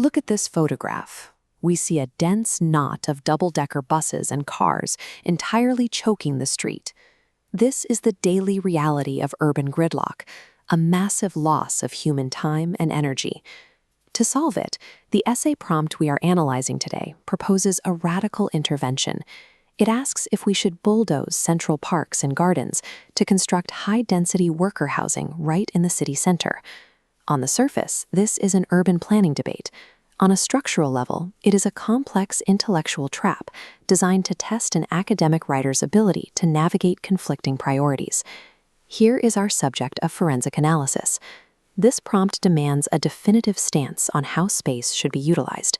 Look at this photograph. We see a dense knot of double-decker buses and cars entirely choking the street. This is the daily reality of urban gridlock, a massive loss of human time and energy. To solve it, the essay prompt we are analyzing today proposes a radical intervention. It asks if we should bulldoze central parks and gardens to construct high-density worker housing right in the city center. On the surface, this is an urban planning debate. On a structural level, it is a complex intellectual trap designed to test an academic writer's ability to navigate conflicting priorities. Here is our subject of forensic analysis. This prompt demands a definitive stance on how space should be utilized.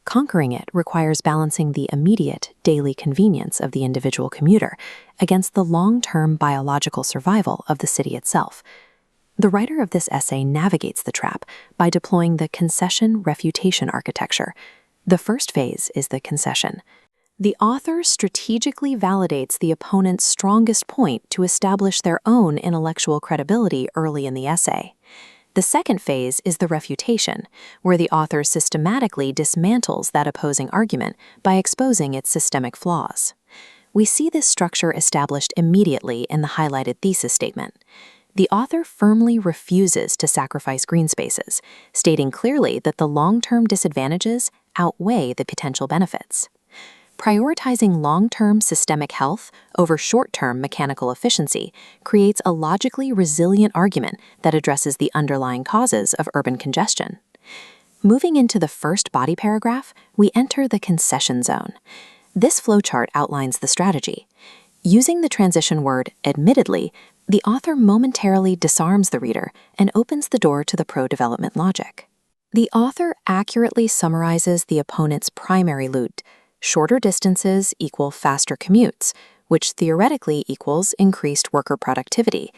Conquering it requires balancing the immediate, daily convenience of the individual commuter against the long-term biological survival of the city itself. The writer of this essay navigates the trap by deploying the concession-refutation architecture. The first phase is the concession. The author strategically validates the opponent's strongest point to establish their own intellectual credibility early in the essay. The second phase is the refutation, where the author systematically dismantles that opposing argument by exposing its systemic flaws. We see this structure established immediately in the highlighted thesis statement. The author firmly refuses to sacrifice green spaces, stating clearly that the long-term disadvantages outweigh the potential benefits. Prioritizing long-term systemic health over short-term mechanical efficiency creates a logically resilient argument that addresses the underlying causes of urban congestion. Moving into the first body paragraph, we enter the concession zone. This flowchart outlines the strategy. Using the transition word admittedly, the author momentarily disarms the reader and opens the door to the pro-development logic. The author accurately summarizes the opponent's primary loot. Shorter distances equal faster commutes, which theoretically equals increased worker productivity.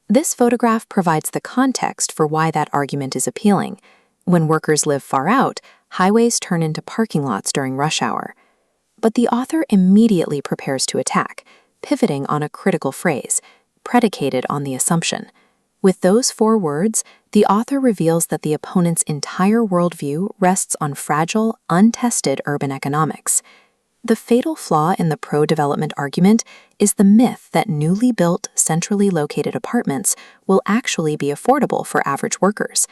This photograph provides the context for why that argument is appealing. When workers live far out, highways turn into parking lots during rush hour. But the author immediately prepares to attack, pivoting on a critical phrase, predicated on the assumption. With those 4 words, the author reveals that the opponent's entire worldview rests on fragile, untested urban economics. The fatal flaw in the pro-development argument is the myth that newly built, centrally located apartments will actually be affordable for average workers.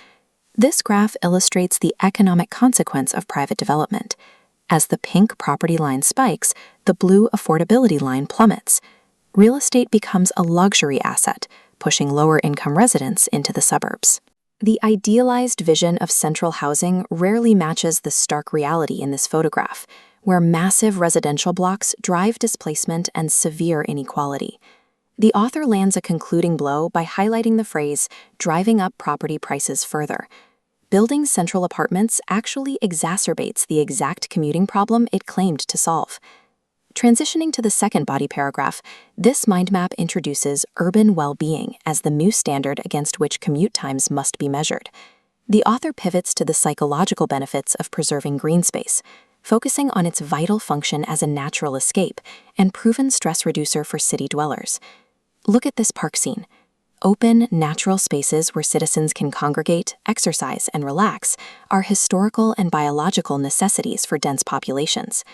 This graph illustrates the economic consequence of private development. As the pink property line spikes, the blue affordability line plummets. Real estate becomes a luxury asset, pushing lower-income residents into the suburbs. The idealized vision of central housing rarely matches the stark reality in this photograph, where massive residential blocks drive displacement and severe inequality. The author lands a concluding blow by highlighting the phrase, driving up property prices further. Building central apartments actually exacerbates the exact commuting problem it claimed to solve. Transitioning to the second body paragraph, this mind map introduces urban well-being as the new standard against which commute times must be measured. The author pivots to the psychological benefits of preserving green space, focusing on its vital function as a natural escape and proven stress reducer for city dwellers. Look at this park scene. Open, natural spaces where citizens can congregate, exercise, and relax are historical and biological necessities for dense populations.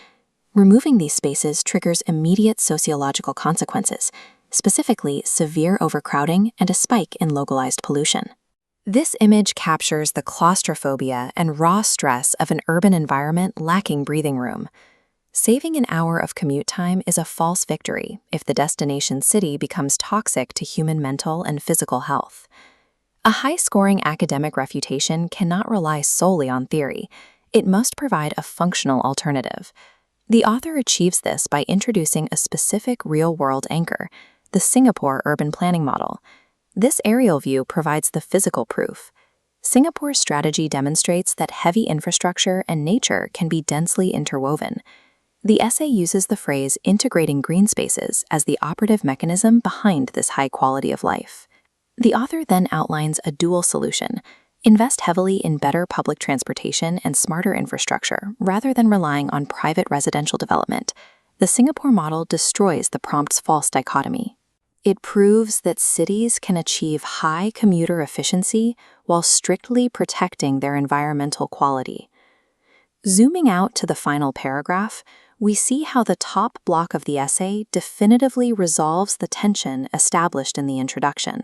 Removing these spaces triggers immediate sociological consequences, specifically severe overcrowding and a spike in localized pollution. This image captures the claustrophobia and raw stress of an urban environment lacking breathing room. Saving an hour of commute time is a false victory if the destination city becomes toxic to human mental and physical health. A high-scoring academic refutation cannot rely solely on theory. It must provide a functional alternative. The author achieves this by introducing a specific real-world anchor, the Singapore urban planning model. This aerial view provides the physical proof. Singapore's strategy demonstrates that heavy infrastructure and nature can be densely interwoven. The essay uses the phrase integrating green spaces as the operative mechanism behind this high quality of life. The author then outlines a dual solution. Invest heavily in better public transportation and smarter infrastructure rather than relying on private residential development. The Singapore model destroys the prompt's false dichotomy. It proves that cities can achieve high commuter efficiency while strictly protecting their environmental quality. Zooming out to the final paragraph, we see how the top block of the essay definitively resolves the tension established in the introduction.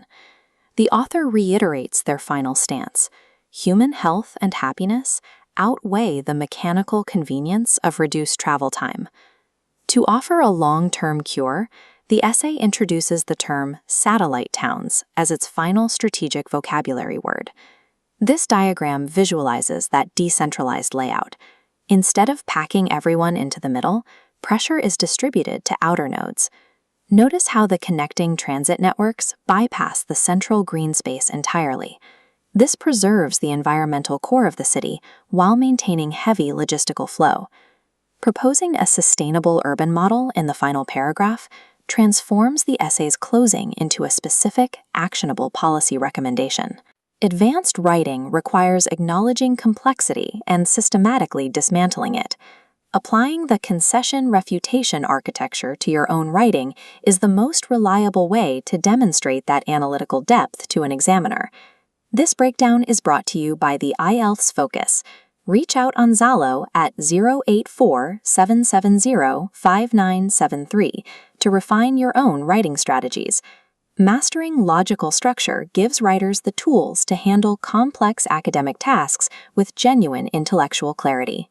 The author reiterates their final stance: human health and happiness outweigh the mechanical convenience of reduced travel time. To offer a long-term cure, the essay introduces the term satellite towns as its final strategic vocabulary word. This diagram visualizes that decentralized layout. Instead of packing everyone into the middle, pressure is distributed to outer nodes. Notice how the connecting transit networks bypass the central green space entirely. This preserves the environmental core of the city while maintaining heavy logistical flow. Proposing a sustainable urban model in the final paragraph transforms the essay's closing into a specific, actionable policy recommendation. Advanced writing requires acknowledging complexity and systematically dismantling it. Applying the concession-refutation architecture to your own writing is the most reliable way to demonstrate that analytical depth to an examiner. This breakdown is brought to you by the IELTS Focus. Reach out on Zalo at 084-770-5973 to refine your own writing strategies. Mastering logical structure gives writers the tools to handle complex academic tasks with genuine intellectual clarity.